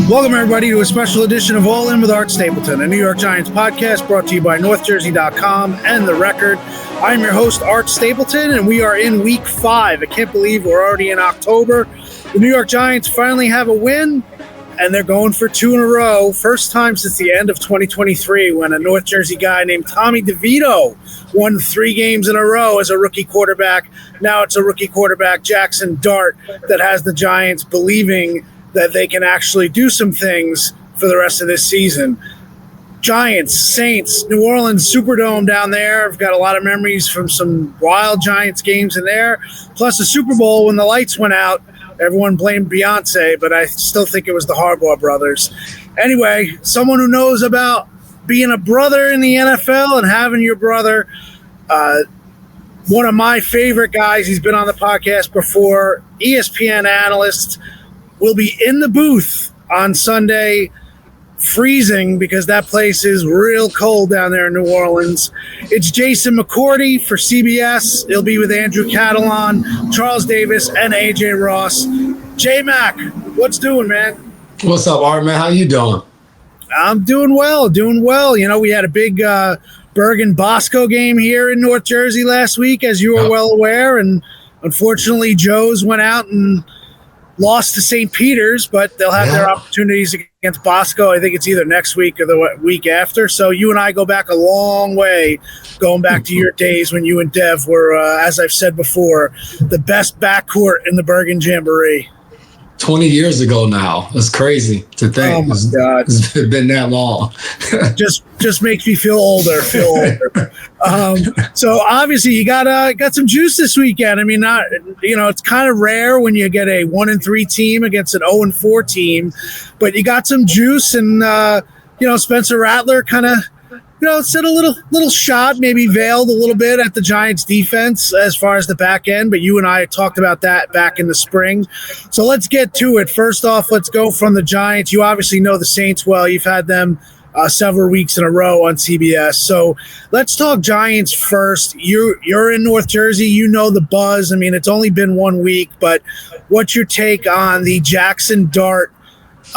Welcome, everybody, to a special edition of All In with Art Stapleton, a New York Giants podcast brought to you by NorthJersey.com and The Record. I'm your host, Art Stapleton, and we are in Week 5. I can't believe we're already in October. The New York Giants finally have a win, and they're going for 2 in a row. First time since the end of 2023 when a North Jersey guy named Tommy DeVito won 3 games in a row as a rookie quarterback. Now it's a rookie quarterback, Jackson Dart, that has the Giants believing that they can actually do some things for the rest of this season. Giants, Saints, New Orleans Superdome down there. I've got a lot of memories from some wild Giants games in there. Plus the Super Bowl when the lights went out. Everyone blamed Beyonce, but I still think it was the Harbaugh brothers. Anyway, someone who knows about being a brother in the NFL and having your brother, one of my favorite guys, he's been on the podcast before, ESPN analyst, will be in the booth on Sunday, freezing because that place is real cold down there in New Orleans. It's Jason McCourty for CBS. He'll be with Andrew Catalon, Charles Davis, and AJ Ross. J-Mac, what's doing, man? What's up, Art, man? How you doing? I'm doing well. You know, we had a big Bergen-Bosco game here in North Jersey last week, as you are well aware, and unfortunately, Joe's went out and lost to St. Peter's, but they'll have their opportunities against Bosco. I think it's either next week or the week after. So you and I go back a long way, going back to your days when you and Dev were, as I've said before, the best backcourt in the Bergen Jamboree. 20 years ago now. That's crazy to think. Oh, my God. It's been that long. just makes me feel older. So obviously you got some juice this weekend. I mean, it's kind of rare when you get a 1-3 team against an 0-4 team, but you got some juice, and Spencer Rattler kind of set a little shot, maybe veiled a little bit at the Giants defense as far as the back end, but you and I talked about that back in the spring. So let's get to it. First off, let's go from the Giants. You obviously know the Saints well. You've had them several weeks in a row on CBS. So let's talk Giants first. You're in North Jersey. You know the buzz. I mean, it's only been 1 week, but what's your take on the Jackson Dart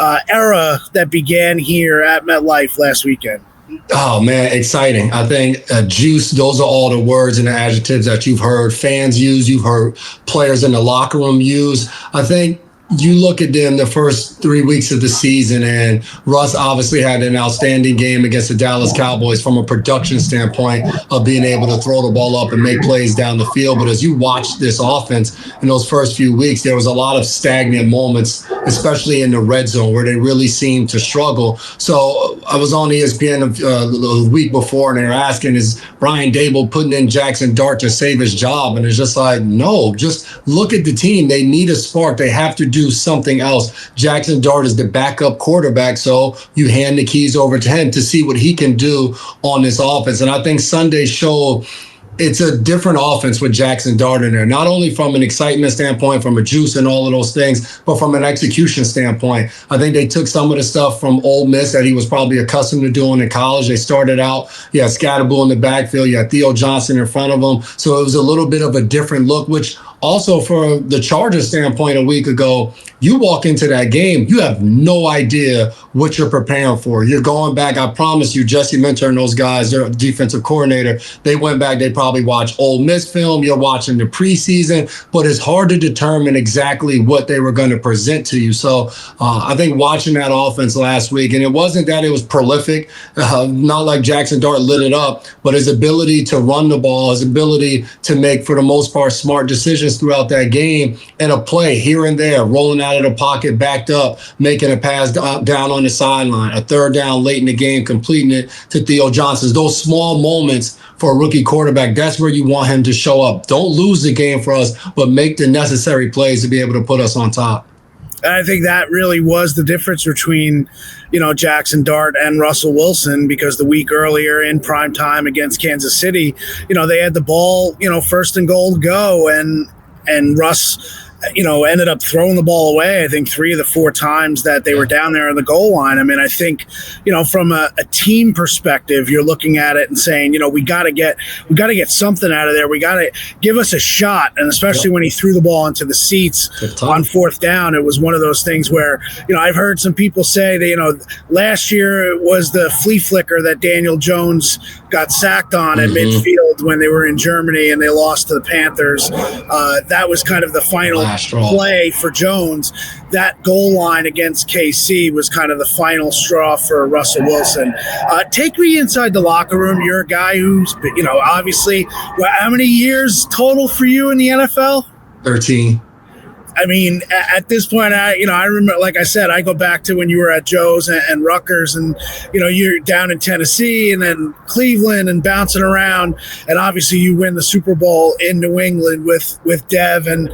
era that began here at MetLife last weekend? Oh, man, exciting. I think juice, those are all the words and the adjectives that you've heard fans use, you've heard players in the locker room use. I think you look at them the first 3 weeks of the season, and Russ obviously had an outstanding game against the Dallas Cowboys from a production standpoint of being able to throw the ball up and make plays down the field. But as you watch this offense in those first few weeks, there was a lot of stagnant moments, especially in the red zone, where they really seemed to struggle. So I was on ESPN the week before, and they were asking, is Brian Dable putting in Jackson Dart to save his job? And it's just like, no, just look at the team. They need a spark. They have to do something else. Jackson Dart is the backup quarterback, so you hand the keys over to him to see what he can do on this offense. And I think Sunday showed it's a different offense with Jackson Dart in there, not only from an excitement standpoint, from a juice and all of those things, but from an execution standpoint. I think they took some of the stuff from Ole Miss that he was probably accustomed to doing in college. They started out, Scatterbull in the backfield, Theo Johnson in front of them. So it was a little bit of a different look, which also for the Chargers standpoint a week ago, you walk into that game, you have no idea what you're preparing for. You're going back. I promise you, Jesse Minter and those guys, their defensive coordinator, they went back. They probably watched Ole Miss film. You're watching the preseason, but it's hard to determine exactly what they were going to present to you. So I think watching that offense last week, and it wasn't that it was prolific, not like Jackson Dart lit it up, but his ability to run the ball, his ability to make, for the most part, smart decisions throughout that game, and a play here and there, rolling out of the pocket, backed up, making a pass down on the sideline, a third down late in the game, completing it to Theo Johnson. Those small moments for a rookie quarterback, that's where you want him to show up. Don't lose the game for us, but make the necessary plays to be able to put us on top. And I think that really was the difference between, Jackson Dart and Russell Wilson, because the week earlier in prime time against Kansas City, they had the ball, first and goal to go, and Russ, ended up throwing the ball away, I think 3 of the 4 times that they were down there on the goal line. I mean, I think, from a team perspective, you're looking at it and saying, we got to get something out of there. We got to give us a shot. And especially when he threw the ball into the seats on 4th down, it was one of those things where, I've heard some people say that, last year it was the flea flicker that Daniel Jones got sacked on at midfield when they were in Germany and they lost to the Panthers. That was kind of the final play for Jones. That goal line against KC was kind of the final straw for Russell Wilson. Take me inside the locker room. You're a guy who's, obviously, how many years total for you in the NFL? 13. I mean, at this point, I remember, like I said, I go back to when you were at Joe's and Rutgers, and you're down in Tennessee and then Cleveland and bouncing around, and obviously you win the Super Bowl in New England with Dev and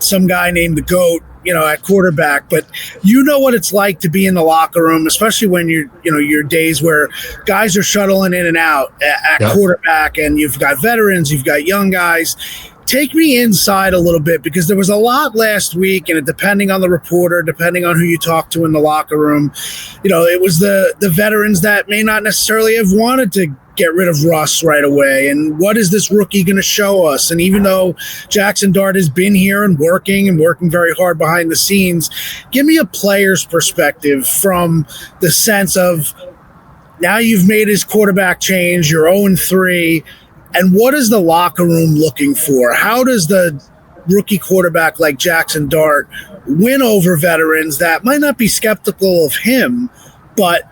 some guy named the GOAT, at quarterback. But what it's like to be in the locker room, especially when your days where guys are shuttling in and out at quarterback, and you've got veterans, you've got young guys. Take me inside a little bit, because there was a lot last week, and depending on the reporter, depending on who you talk to in the locker room, it was the veterans that may not necessarily have wanted to get rid of Russ right away. And what is this rookie going to show us? And even though Jackson Dart has been here and working very hard behind the scenes, give me a player's perspective from the sense of now you've made his quarterback change, you're 0-3. And what is the locker room looking for? How does the rookie quarterback like Jackson Dart win over veterans that might not be skeptical of him, but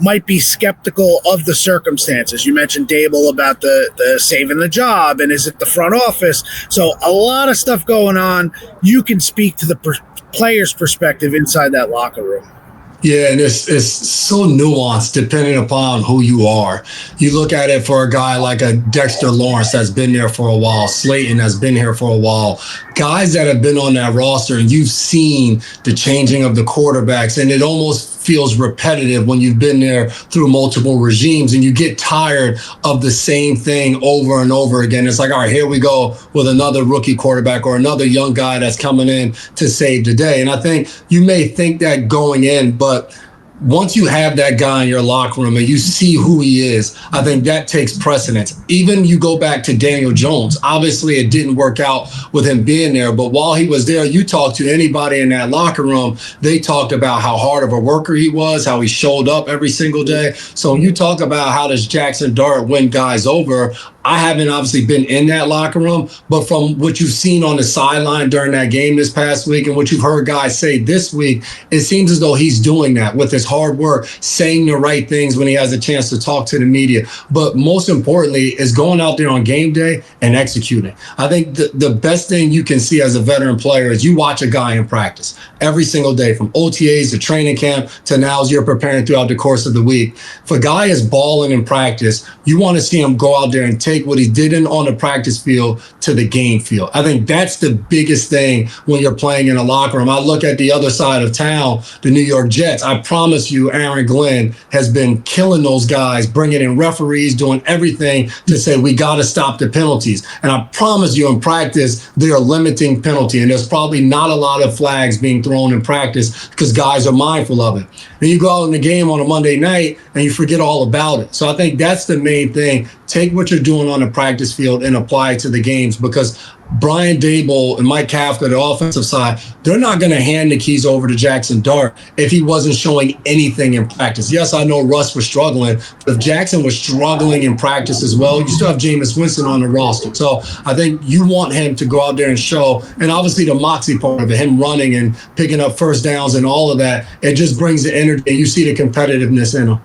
might be skeptical of the circumstances? You mentioned Dable about the saving the job, and is it the front office? So a lot of stuff going on. You can speak to the player's perspective inside that locker room. Yeah, and it's so nuanced depending upon who you are. You look at it for a guy like a Dexter Lawrence that's been there for a while, Slayton that's been here for a while, guys that have been on that roster, and you've seen the changing of the quarterbacks, and it almost feels repetitive when you've been there through multiple regimes, and you get tired of the same thing over and over again. It's like, all right, here we go with another rookie quarterback or another young guy that's coming in to save the day. And I think you may think that going in, but once you have that guy in your locker room and you see who he is, I think that takes precedence. Even you go back to Daniel Jones. Obviously, it didn't work out with him being there, but while he was there, you talk to anybody in that locker room, they talked about how hard of a worker he was, how he showed up every single day. So when you talk about how does Jackson Dart win guys over, I haven't obviously been in that locker room, but from what you've seen on the sideline during that game this past week and what you've heard guys say this week, it seems as though he's doing that with his hard work, saying the right things when he has a chance to talk to the media. But most importantly is going out there on game day and executing. I think the best thing you can see as a veteran player is you watch a guy in practice every single day, from OTAs to training camp to now as you're preparing throughout the course of the week. If a guy is balling in practice, you want to see him go out there and take what he did on the practice field to the game field. I think that's the biggest thing when you're playing in a locker room. I look at the other side of town, the New York Jets. I promise you, Aaron Glenn has been killing those guys, bringing in referees, doing everything to say we got to stop the penalties. And I promise you, in practice, they are limiting penalty. And there's probably not a lot of flags being thrown in practice because guys are mindful of it. Then you go out in the game on a Monday night and you forget all about it. So I think that's the main thing. Take what you're doing on the practice field and apply it to the games, because Brian Dable and Mike Kafka, the offensive side, they're not going to hand the keys over to Jackson Dart if he wasn't showing anything in practice. Yes, I know Russ was struggling, but if Jackson was struggling in practice as well, you still have Jameis Winston on the roster. So I think you want him to go out there and show, and obviously the moxie part of it, him running and picking up first downs and all of that, it just brings the energy, and you see the competitiveness in him.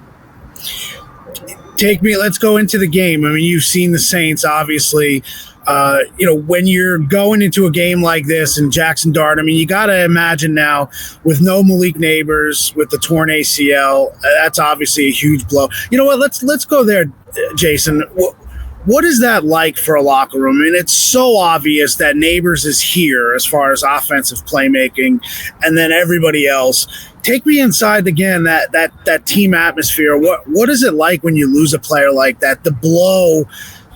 Let's go into the game. I mean, you've seen the Saints, obviously. When you're going into a game like this and Jackson Dart, I mean, you got to imagine now with no Malik Neighbors, with the torn ACL, that's obviously a huge blow. You know what? Let's go there, Jason. What is that like for a locker room? I mean, it's so obvious that Neighbors is here as far as offensive playmaking, and then everybody else. Take me inside again, that team atmosphere. What is it like when you lose a player like that? The blow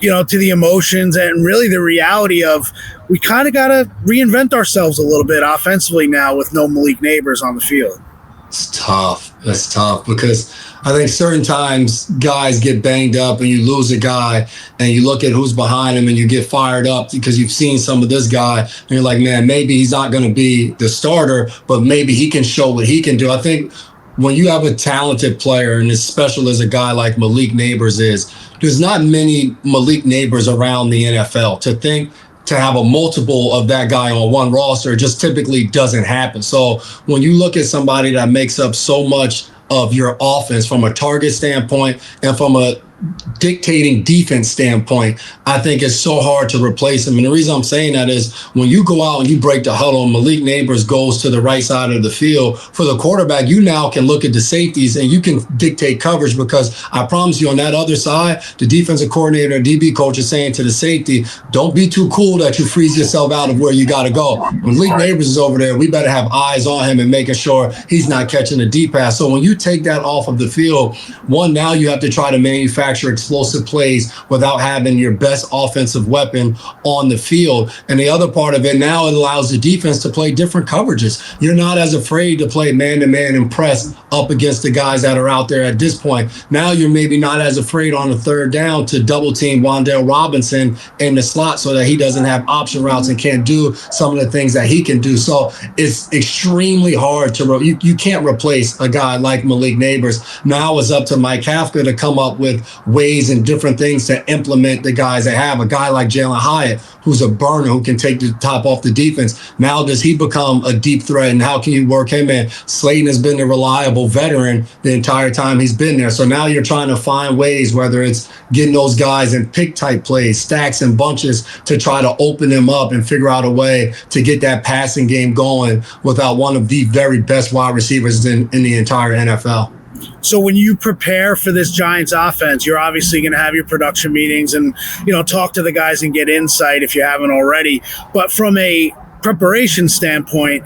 to the emotions and really the reality of we kind of got to reinvent ourselves a little bit offensively now with no Malik Neighbors on the field. It's tough. It's tough because I think certain times guys get banged up and you lose a guy and you look at who's behind him and you get fired up because you've seen some of this guy and you're like, man, maybe he's not going to be the starter, but maybe he can show what he can do. I think when you have a talented player and as special as a guy like Malik Neighbors is, there's not many Malik Neighbors around the NFL. To have a multiple of that guy on one roster just typically doesn't happen. So when you look at somebody that makes up so much of your offense from a target standpoint and from a dictating defense standpoint, I think it's so hard to replace him. And the reason I'm saying that is when you go out and you break the huddle and Malik Neighbors goes to the right side of the field, for the quarterback, you now can look at the safeties and you can dictate coverage because I promise you on that other side, the defensive coordinator and DB coach is saying to the safety, don't be too cool that you freeze yourself out of where you got to go. When Malik Neighbors is over there, we better have eyes on him and making sure he's not catching a deep pass. So when you take that off of the field, one, now you have to try to manufacture explosive plays without having your best offensive weapon on the field. And the other part of it, now it allows the defense to play different coverages. You're not as afraid to play man-to-man and press up against the guys that are out there at this point. Now you're maybe not as afraid on the third down to double team Wan'Dale Robinson in the slot so that he doesn't have option routes and can't do some of the things that he can do. So it's extremely hard to, you can't replace a guy like Malik Neighbors. Now it's up to Mike Kafka to come up with ways and different things to implement the guys they have. A guy like Jalen Hyatt, who's a burner, who can take the top off the defense. Now does he become a deep threat, and how can you work him in? Slayton has been a reliable veteran the entire time he's been there. So now you're trying to find ways, whether it's getting those guys in pick type plays, stacks and bunches, to try to open them up and figure out a way to get that passing game going without one of the very best wide receivers in the entire NFL. So when you prepare for this Giants offense, you're obviously going to have your production meetings and, talk to the guys and get insight if you haven't already. But from a preparation standpoint,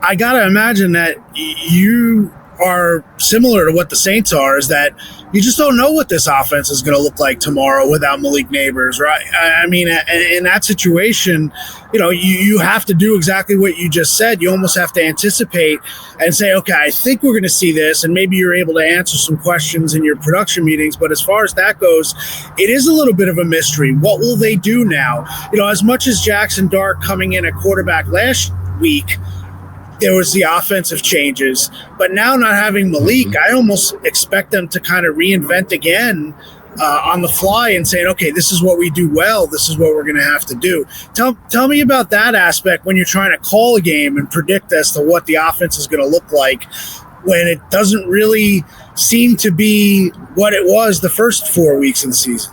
I got to imagine that you are similar to what the Saints are, is that you just don't know what this offense is going to look like tomorrow without Malik Neighbors, right? I mean, in that situation, you have to do exactly what you just said. You almost have to anticipate and say, okay, I think we're going to see this, and maybe you're able to answer some questions in your production meetings. But as far as that goes, it is a little bit of a mystery. What will they do now? As much as Jackson Dart coming in at quarterback last week, there was the offensive changes, but now not having Malik, I almost expect them to kind of reinvent again on the fly and saying, okay, this is what we do well. This is what we're going to have to do. Tell me about that aspect when you're trying to call a game and predict as to what the offense is going to look like when it doesn't really seem to be what it was the first 4 weeks of the season.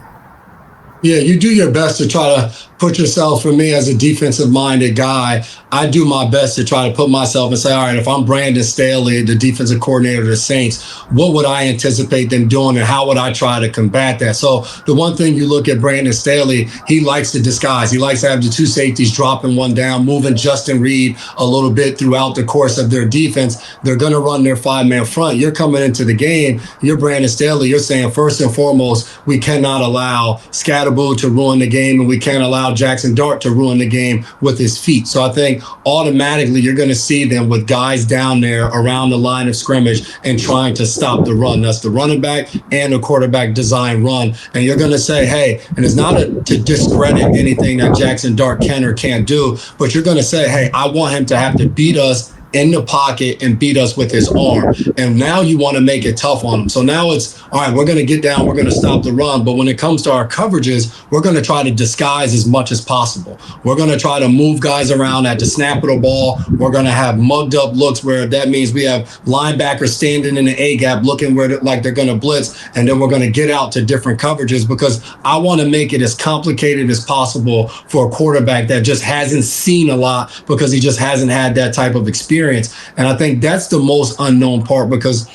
Yeah, you do your best to try to put yourself, for me as a defensive-minded guy, I do my best to try to put myself and say, all right, if I'm Brandon Staley, the defensive coordinator of the Saints, what would I anticipate them doing and how would I try to combat that? So the one thing you look at Brandon Staley, he likes to disguise. He likes to have the two safeties dropping one down, moving Justin Reed a little bit throughout the course of their defense. They're going to run their five-man front. You're coming into the game, you're Brandon Staley, you're saying first and foremost, we cannot allow Scatterboo to ruin the game and we can't allow Jackson Dart to ruin the game with his feet. So I think automatically you're going to see them with guys down there around the line of scrimmage and trying to stop the run. That's the running back and the quarterback design run. And you're going to say, hey, and it's not to discredit anything that Jackson Dart can or can't do, but you're going to say, hey, I want him to have to beat us in the pocket and beat us with his arm. And now you want to make it tough on him. So now it's, all right, we're going to get down, we're going to stop the run. But when it comes to our coverages, we're going to try to disguise as much as possible. We're going to try to move guys around at the snap of the ball. We're going to have mugged up looks where that means we have linebackers standing in the A-gap looking where like they're going to blitz. And then we're going to get out to different coverages because I want to make it as complicated as possible for a quarterback that just hasn't seen a lot because he just hasn't had that type of experience. And I think that's the most unknown part because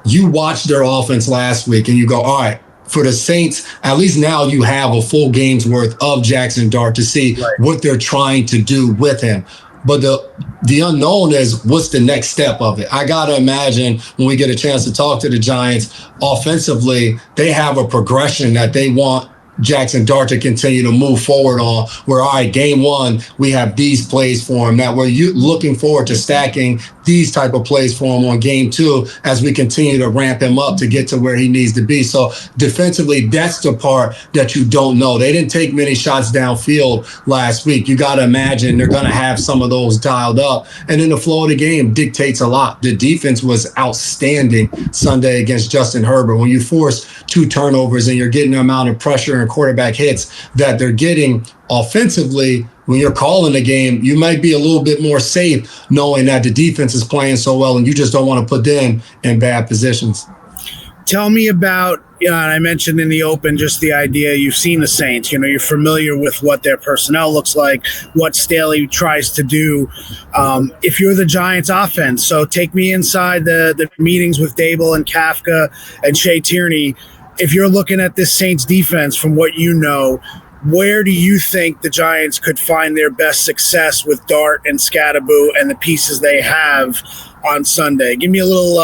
you watched their offense last week and you go, all right, for the Saints, at least now you have a full game's worth of Jackson Dart to see what they're trying to do with him. But the unknown is what's the next step of it. I got to imagine when we get a chance to talk to the Giants offensively, they have a progression that they want Jackson Dart to continue to move forward on, where, all right, game one, we have these plays for him, that we're looking forward to stacking these type of plays for him on game two as we continue to ramp him up to get to where he needs to be. So defensively, that's the part that you don't know. They didn't take many shots downfield last week. You got to imagine they're going to have some of those dialed up. And then the flow of the game dictates a lot. The defense was outstanding Sunday against Justin Herbert. When you force 2 turnovers and you're getting the amount of pressure and quarterback hits that they're getting offensively, when you're calling the game, you might be a little bit more safe knowing that the defense is playing so well and you just don't want to put them in bad positions. Tell me about, and I mentioned in the open just the idea, you've seen the Saints, you're familiar with what their personnel looks like, what Staley tries to do. If you're the Giants offense, so take me inside the meetings with Dable and Kafka and Shea Tierney. If you're looking at this Saints defense from what you know, where do you think the Giants could find their best success with Dart and Scatterboo and the pieces they have on Sunday? Give me a little,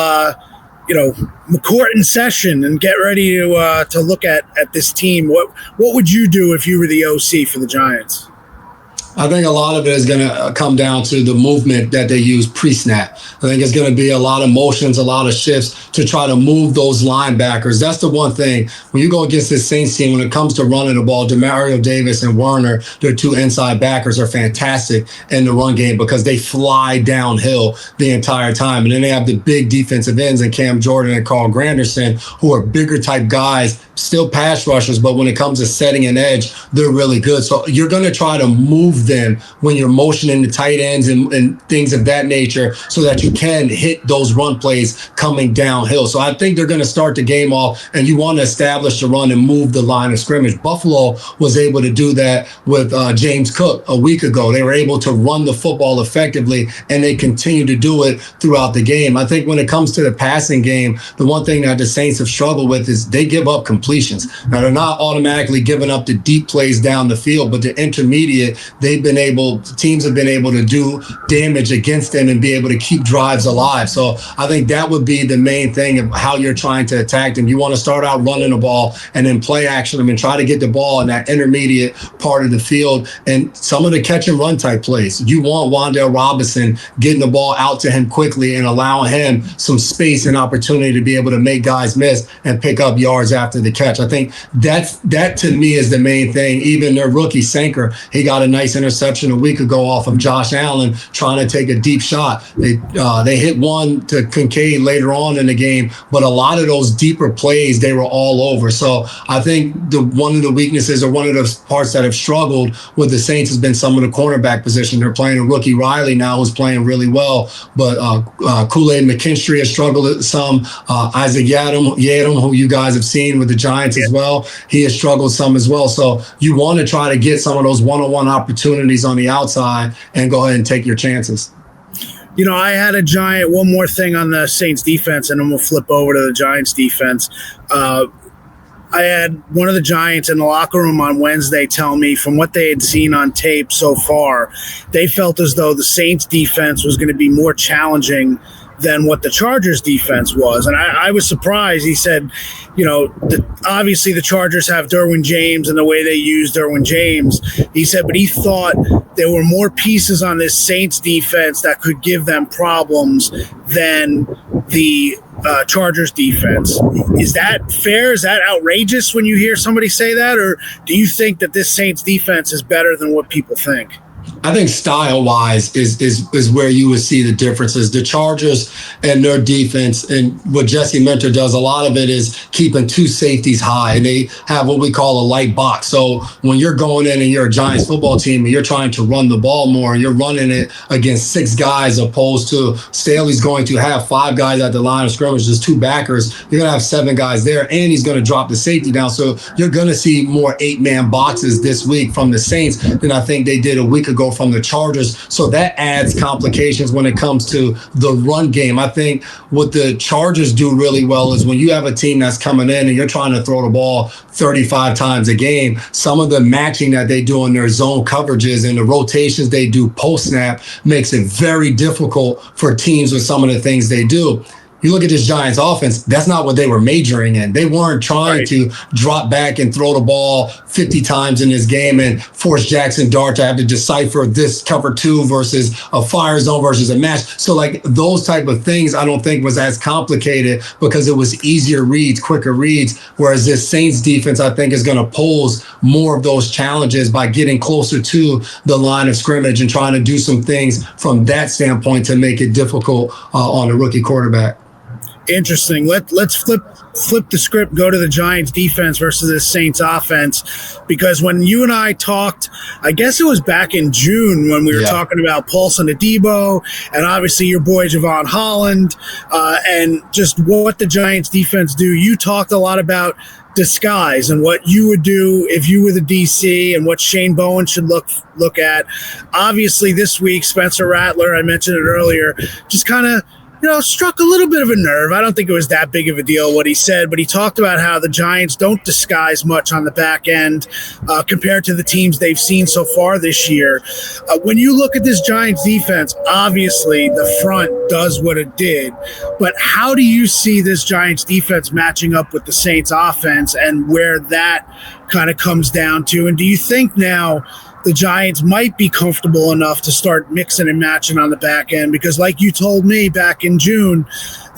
McCourty session and get ready to look at this team. What would you do if you were the OC for the Giants? I think a lot of it is going to come down to the movement that they use pre-snap. I think it's going to be a lot of motions, a lot of shifts to try to move those linebackers. That's the one thing. When you go against this Saints team, when it comes to running the ball, Demario Davis and Werner, their 2 inside backers, are fantastic in the run game because they fly downhill the entire time. And then they have the big defensive ends in Cam Jordan and Carl Granderson, who are bigger type guys, still pass rushers, but when it comes to setting an edge, they're really good. So you're going to try to move them when you're motioning the tight ends and things of that nature so that you can hit those run plays coming downhill. So I think they're going to start the game off, and you want to establish the run and move the line of scrimmage. Buffalo was able to do that with James Cook a week ago. They were able to run the football effectively, and they continue to do it throughout the game. I think when it comes to the passing game, the one thing that the Saints have struggled with is they give up completions. Now, they're not automatically giving up the deep plays down the field, but the intermediate, teams have been able to do damage against them and be able to keep drives alive. So I think that would be the main thing of how you're trying to attack them. You want to start out running the ball and then play action them and try to get the ball in that intermediate part of the field and some of the catch and run type plays. You want Wan'Dale Robinson getting the ball out to him quickly and allowing him some space and opportunity to be able to make guys miss and pick up yards after the catch. I think that to me is the main thing. Even their rookie Sanker, he got a nice interception a week ago off of Josh Allen trying to take a deep shot. They hit one to Kincaid later on in the game, but a lot of those deeper plays, they were all over. So I think one of the weaknesses or one of the parts that have struggled with the Saints has been some of the cornerback position. They're playing a rookie Riley now who's playing really well, but Kool-Aid McKinstry has struggled some. Isaac Yadam, who you guys have seen with the Giants as well, he has struggled some as well. So you want to try to get some of those one-on-one opportunities on the outside and go ahead and take your chances. I had one more thing on the Saints defense, and then we'll flip over to the Giants defense. I had one of the Giants in the locker room on Wednesday tell me from what they had seen on tape so far, they felt as though the Saints defense was going to be more challenging than what the Chargers defense was. And I was surprised. He said, obviously the Chargers have Derwin James and the way they use Derwin James. He said, but he thought there were more pieces on this Saints defense that could give them problems than the Chargers defense. Is that fair? Is that outrageous when you hear somebody say that? Or do you think that this Saints defense is better than what people think? I think style-wise is where you would see the differences. The Chargers and their defense, and what Jesse Minter does, a lot of it is keeping 2 safeties high, and they have what we call a light box. So when you're going in and you're a Giants football team and you're trying to run the ball more, and you're running it against 6 guys opposed to Staley's going to have 5 guys at the line of scrimmage, just 2 backers, you're going to have 7 guys there, and he's going to drop the safety down. So you're going to see more 8-man boxes this week from the Saints than I think they did a week ago from the Chargers. So that adds complications when it comes to the run game. I think what the Chargers do really well is when you have a team that's coming in and you're trying to throw the ball 35 times a game, some of the matching that they do in their zone coverages and the rotations they do post-snap makes it very difficult for teams with some of the things they do. You look at this Giants offense, that's not what they were majoring in. They weren't trying to drop back and throw the ball 50 times in this game and force Jackson Dart to have to decipher this cover 2 versus a fire zone versus a match. So like those type of things, I don't think was as complicated because it was easier reads, quicker reads. Whereas this Saints defense, I think, is going to pose more of those challenges by getting closer to the line of scrimmage and trying to do some things from that standpoint to make it difficult on the rookie quarterback. Interesting. Let's flip the script, go to the Giants defense versus the Saints offense, because when you and I talked, I guess it was back in June when we were talking about Paulson Adebo and obviously your boy Javon Holland and just what the Giants defense do. You talked a lot about disguise and what you would do if you were the DC and what Shane Bowen should look at. Obviously this week, Spencer Rattler, I mentioned it earlier, just kind of struck a little bit of a nerve. I don't think it was that big of a deal what he said, but he talked about how the Giants don't disguise much on the back end compared to the teams they've seen so far this year. When you look at this Giants defense, obviously the front does what it did, but how do you see this Giants defense matching up with the Saints offense and where that kind of comes down to? And do you think now the Giants might be comfortable enough to start mixing and matching on the back end? Because like you told me back in June,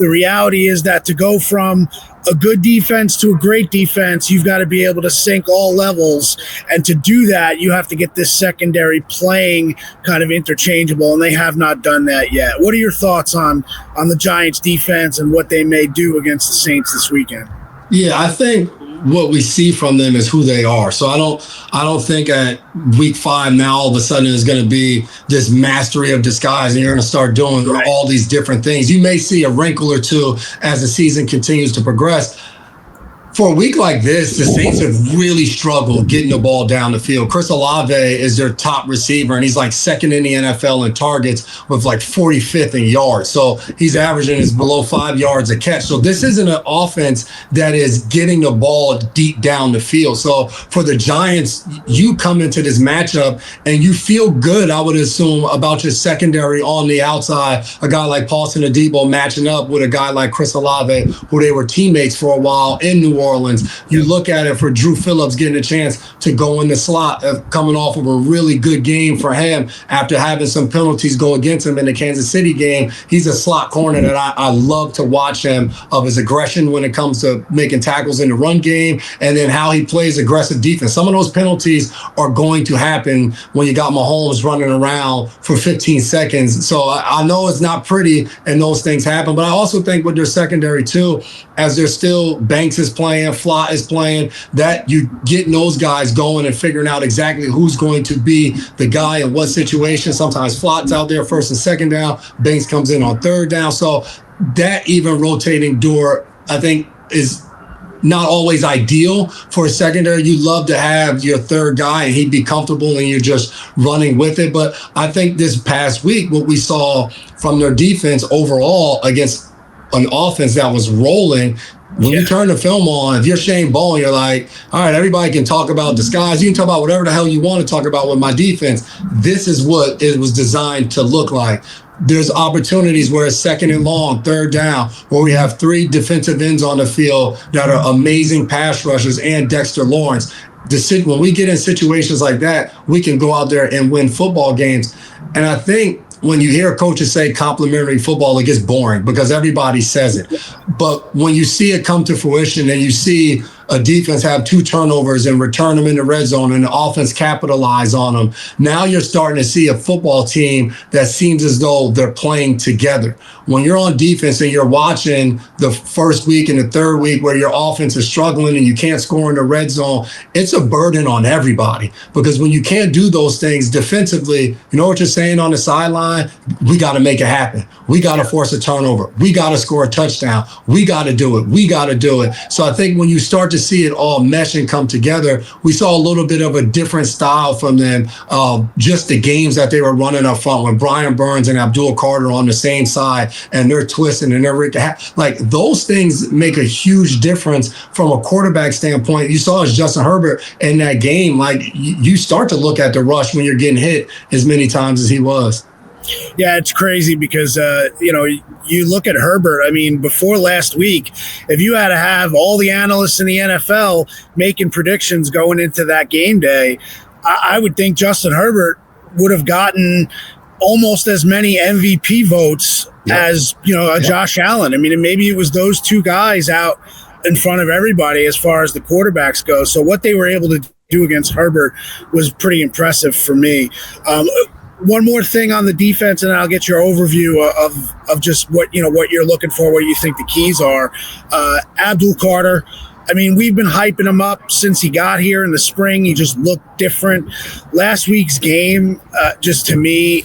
the reality is that to go from a good defense to a great defense, you've got to be able to sync all levels. And to do that, you have to get this secondary playing kind of interchangeable, and they have not done that yet. What are your thoughts on the Giants defense and what they may do against the Saints this weekend? Yeah, I think what we see from them is who they are. So I don't think at week 5 now all of a sudden is going to be this mastery of disguise and you're going to start doing all these different things. You may see a wrinkle or two as the season continues to progress. For a week like this, the Saints have really struggled getting the ball down the field. Chris Olave is their top receiver, and he's like second in the NFL in targets with like 45th in yards. So he's averaging is below 5 yards a catch. So this isn't an offense that is getting the ball deep down the field. So for the Giants, you come into this matchup and you feel good, I would assume, about your secondary on the outside. A guy like Paulson Adebo matching up with a guy like Chris Olave, who they were teammates for a while in New Orleans. You look at it for Drew Phillips getting a chance to go in the slot, coming off of a really good game for him after having some penalties go against him in the Kansas City game. He's a slot corner that I love to watch him, of his aggression when it comes to making tackles in the run game and then how he plays aggressive defense. Some of those penalties are going to happen when you got Mahomes running around for 15 seconds. So I know it's not pretty and those things happen, but I also think with their secondary too, as they're still, Banks is playing, Flott is playing, that you getting those guys going and figuring out exactly who's going to be the guy in what situation. Sometimes Flott's out there first and second down, Banks comes in on third down. So that even rotating door, I think, is not always ideal for a secondary. You love to have your third guy and he'd be comfortable and you're just running with it. But I think this past week, what we saw from their defense overall against an offense that was rolling, when you turn the film on, if you're Shane Bowen, you're like, all right, everybody can talk about disguise. You can talk about whatever the hell you want to talk about with my defense. This is what it was designed to look like. There's opportunities where it's second and long, third down, where we have 3 defensive ends on the field that are amazing pass rushers and Dexter Lawrence. When we get in situations like that, we can go out there and win football games. And I think when you hear coaches say complimentary football, it gets boring because everybody says it. But when you see it come to fruition and you see a defense have 2 turnovers and return them in the red zone and the offense capitalize on them, now you're starting to see a football team that seems as though they're playing together. When you're on defense and you're watching the first week and the third week where your offense is struggling and you can't score in the red zone, it's a burden on everybody, because when you can't do those things defensively, you know what you're saying on the sideline? We got to make it happen. We got to force a turnover. We got to score a touchdown. We got to do it. We got to do it. So I think when you start to see it all mesh and come together, we saw a little bit of a different style from them. Just the games that they were running up front when Brian Burns and Abdul Carter on the same side and they're twisting and they're like, those things make a huge difference from a quarterback standpoint. You saw as Justin Herbert in that game, like you start to look at the rush when you're getting hit as many times as he was. Yeah, it's crazy because, you look at Herbert. I mean, before last week, if you had to have all the analysts in the NFL making predictions going into that game day, I would think Justin Herbert would have gotten almost as many MVP votes as, Josh Allen. I mean, and maybe it was those two guys out in front of everybody as far as the quarterbacks go. So what they were able to do against Herbert was pretty impressive for me. One more thing on the defense, and I'll get your overview of just what you're looking for, what you think the keys are. Abdul Carter. I mean, we've been hyping him up since he got here in the spring. He just looked different. Last week's game, to me,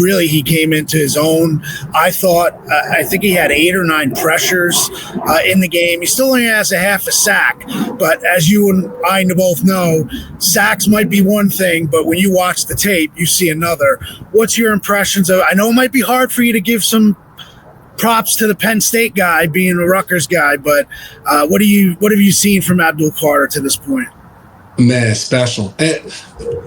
really he came into his own. I think he had 8 or 9 pressures in the game. He still only has a half a sack, but as you and I both know, sacks might be one thing, but when you watch the tape, you see another. What's your impressions of? I know it might be hard for you to give some props to the Penn State guy being a Rutgers guy, but what have you seen from Abdul Carter to this point? Man, special. And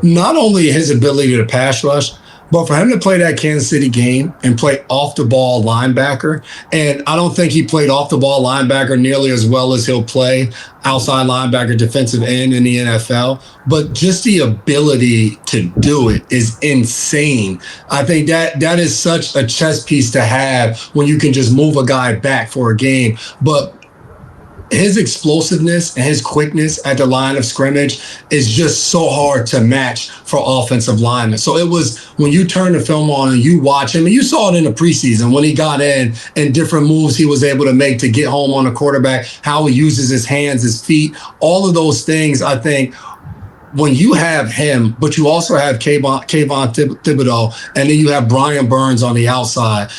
not only his ability to pass rush, but for him to play that Kansas City game and play off the ball linebacker, and I don't think he played off the ball linebacker nearly as well as he'll play outside linebacker, defensive end in the NFL, but just the ability to do it is insane. I think that is such a chess piece to have when you can just move a guy back for a game. But his explosiveness and his quickness at the line of scrimmage is just so hard to match for offensive linemen. So it was when you turn the film on and you watch him, and you saw it in the preseason when he got in and different moves he was able to make to get home on a quarterback, how he uses his hands, his feet, all of those things. I think when you have him, but you also have Kayvon Thibodeau, and then you have Brian Burns on the outside,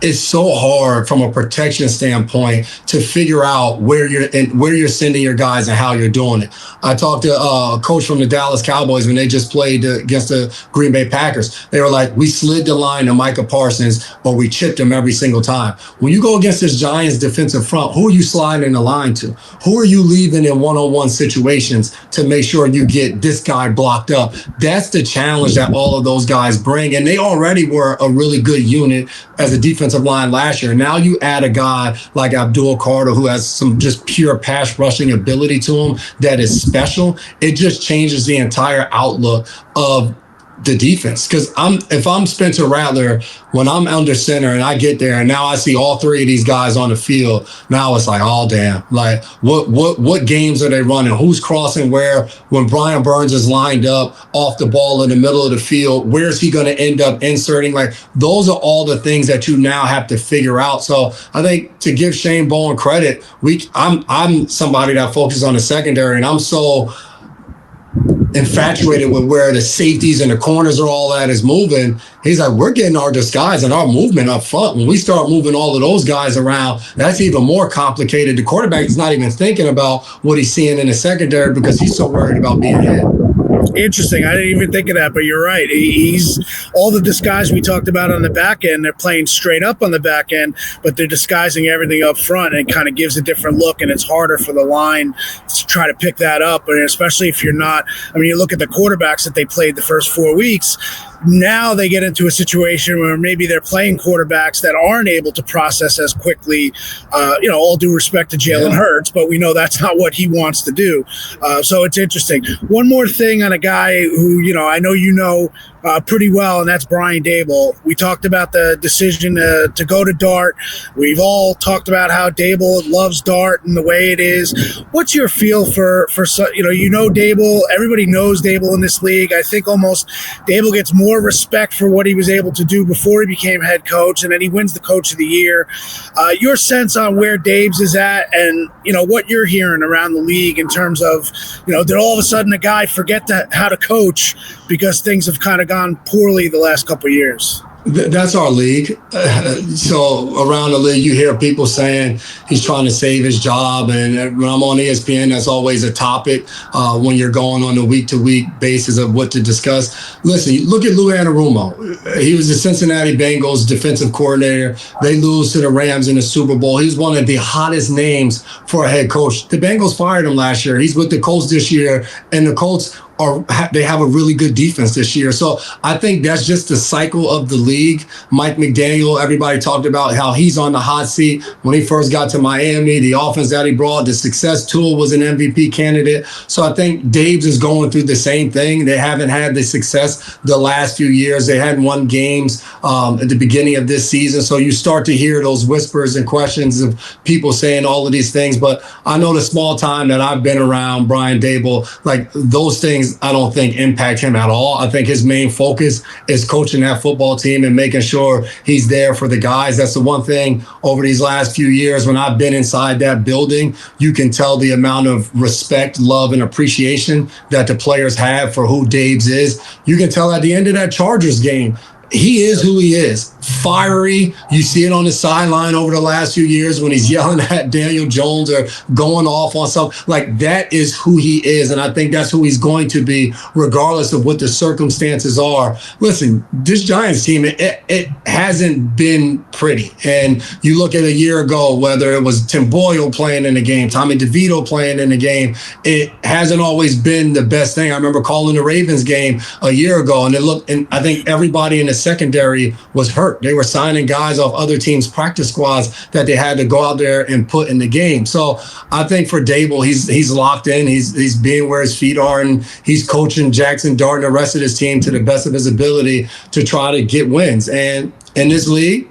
it's so hard from a protection standpoint to figure out where you're sending your guys and how you're doing it. I talked to a coach from the Dallas Cowboys when they just played against the Green Bay Packers. They were like, we slid the line to Micah Parsons, or we chipped him every single time. When you go against this Giants defensive front, who are you sliding the line to? Who are you leaving in one-on-one situations to make sure you get this guy blocked up? That's the challenge that all of those guys bring. And they already were a really good unit as a defensive line last year. Now you add a guy like Abdul Carter, who has some just pure pass rushing ability to him that is special. It just changes the entire outlook of the defense. Because if I'm Spencer Rattler, when I'm under center and I get there and now I see all 3 of these guys on the field, now it's like, oh damn, like what games are they running? Who's crossing where? When Brian Burns is lined up off the ball in the middle of the field, where's he going to end up inserting? Like, those are all the things that you now have to figure out. So I think, to give Shane Bowen credit, I'm somebody that focuses on the secondary, and I'm so infatuated with where the safeties and the corners are all at is moving. He's like, we're getting our disguise and our movement up front. When we start moving all of those guys around, that's even more complicated. The quarterback is not even thinking about what he's seeing in the secondary because he's so worried about being hit. Interesting. I didn't even think of that, but you're right. He's all the disguise we talked about on the back end. They're playing straight up on the back end, but they're disguising everything up front, and it kind of gives a different look, and it's harder for the line to try to pick that up. And especially if you're not, I mean, you look at the quarterbacks that they played the first 4 weeks. Now they get into a situation where maybe they're playing quarterbacks that aren't able to process as quickly, all due respect to Jalen Hurts, but we know that's not what he wants to do. So it's interesting. One more thing on a guy who, I know pretty well, and that's Brian Dable. We talked about the decision to go to Dart. We've all talked about how Dable loves Dart and the way it is. What's your feel for Dable? Everybody knows Dable in this league. I think almost Dable gets more respect for what he was able to do before he became head coach, and then he wins the Coach of the Year. Your sense on where Dabes is at, and what you're hearing around the league in terms of did all of a sudden a guy forget how to coach because things have kind of gone poorly the last couple of years? That's our league. So around the league, you hear people saying he's trying to save his job. And when I'm on ESPN, that's always a topic when you're going on a week-to-week basis of what to discuss. Listen, look at Lou Anarumo. He was the Cincinnati Bengals defensive coordinator. They lose to the Rams in the Super Bowl. He's one of the hottest names for a head coach. The Bengals fired him last year. He's with the Colts this year, and the Colts they have a really good defense this year. So I think that's just the cycle of the league. Mike McDaniel, everybody talked about how he's on the hot seat. When he first got to Miami, the offense that he brought, the success tool was an MVP candidate. So I think Dave's is going through the same thing. They haven't had the success the last few years. They hadn't won games at the beginning of this season. So you start to hear those whispers and questions of people saying all of these things. But I know the small time that I've been around Brian Daboll, like those things I don't think impact him at all. I think his main focus is coaching that football team and making sure he's there for the guys. That's the one thing over these last few years when I've been inside that building, you can tell the amount of respect, love, and appreciation that the players have for who Dave's is. You can tell at the end of that Chargers game, he is who he is. Fiery. You see it on the sideline over the last few years when he's yelling at Daniel Jones or going off on something. Like, that is who he is. And I think that's who he's going to be, regardless of what the circumstances are. Listen, this Giants team, it hasn't been pretty. And you look at a year ago, whether it was Tim Boyle playing in the game, Tommy DeVito playing in the game, it hasn't always been the best thing. I remember calling the Ravens game a year ago, and I think everybody in the secondary was hurt. They were signing guys off other teams' practice squads that they had to go out there and put in the game. So I think for Daboll, he's locked in. He's being where his feet are, and he's coaching Jackson Dart and the rest of his team to the best of his ability to try to get wins. And in this league,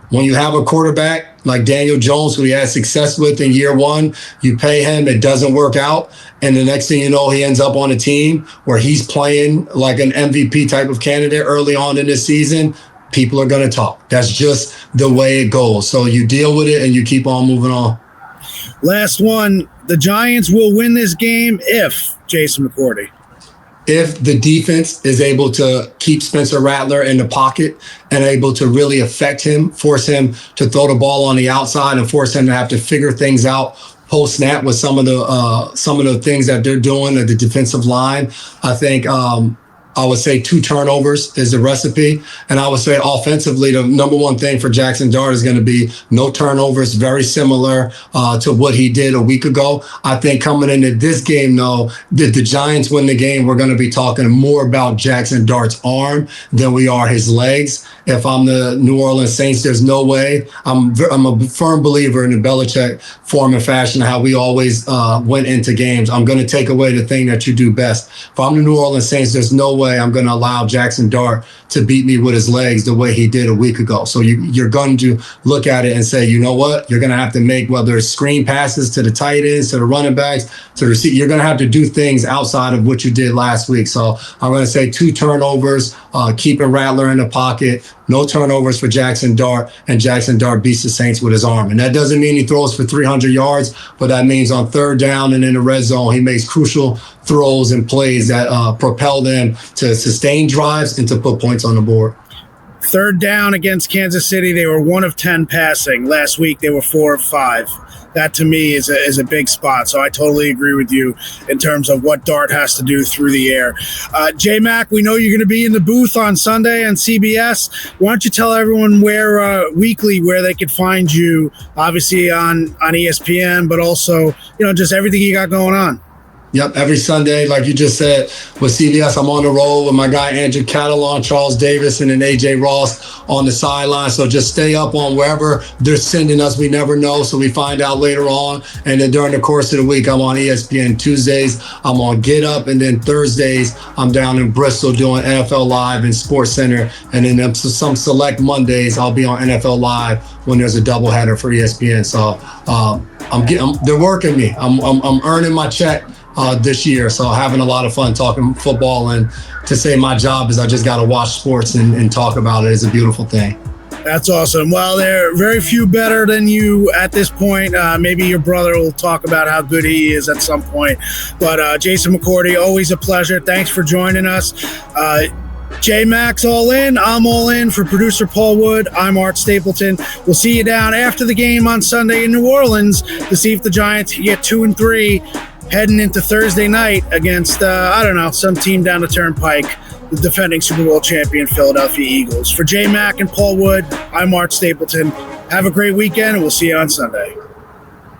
when you have a quarterback like Daniel Jones, who he had success with in year one, you pay him, it doesn't work out. And the next thing you know, he ends up on a team where he's playing like an MVP type of candidate early on in this season. People are going to talk. That's just the way it goes. So you deal with it and you keep on moving on. Last one. The Giants will win this game if Jason McCourty. If the defense is able to keep Spencer Rattler in the pocket and able to really affect him, force him to throw the ball on the outside and force him to have to figure things out post snap with some of the things that they're doing at the defensive line, I think I would say 2 turnovers is the recipe. And I would say offensively, the number one thing for Jackson Dart is going to be no turnovers, very similar to what he did a week ago. I think coming into this game, though, if the Giants win the game, we're going to be talking more about Jackson Dart's arm than we are his legs. If I'm the New Orleans Saints, there's no way. I'm a firm believer in the Belichick form and fashion, how we always went into games. I'm going to take away the thing that you do best. If I'm the New Orleans Saints, there's no way I'm going to allow Jackson Dart to beat me with his legs the way he did a week ago. So you're going to look at it and say, you know what? You're going to have to make, whether it's screen passes to the tight ends, to the running backs, to the receiver. You're going to have to do things outside of what you did last week. So I'm going to say 2 turnovers, keeping Rattler in the pocket, no turnovers for Jackson Dart, and Jackson Dart beats the Saints with his arm. And that doesn't mean he throws for 300 yards, but that means on 3rd down and in the red zone, he makes crucial throws and plays that propel them to sustain drives and to put points on the board. 3rd down against Kansas City, they were 1 of 10 passing. Last week, they were 4 of 5. That, to me, is a big spot. So I totally agree with you in terms of what Dart has to do through the air. J-Mac, we know you're going to be in the booth on Sunday on CBS. Why don't you tell everyone weekly where they could find you, obviously on ESPN, but also, just everything you got going on. Yep, every Sunday, like you just said, with CBS, I'm on the road with my guy Andrew Catalon, Charles Davis, and then AJ Ross on the sideline. So just stay up on wherever they're sending us. We never know, so we find out later on. And then during the course of the week, I'm on ESPN Tuesdays. I'm on Get Up, and then Thursdays, I'm down in Bristol doing NFL Live and Sports Center. And then some select Mondays, I'll be on NFL Live when there's a doubleheader for ESPN. So they're working me. I'm earning my check this year, so having a lot of fun talking football, and to say my job is I just got to watch sports and talk about it is a beautiful thing. That's awesome. Well, there are very few better than you at this point. Maybe your brother will talk about how good he is at some point. But Jason McCourty, always a pleasure. Thanks for joining us. J-Mac's all in. I'm all in. For producer Paul Wood, I'm Art Stapleton. We'll see you down after the game on Sunday in New Orleans to see if the Giants get 2-3 heading into Thursday night against, some team down the turnpike, the defending Super Bowl champion Philadelphia Eagles. For J-Mac and Paul Wood, I'm Art Stapleton. Have a great weekend, and we'll see you on Sunday.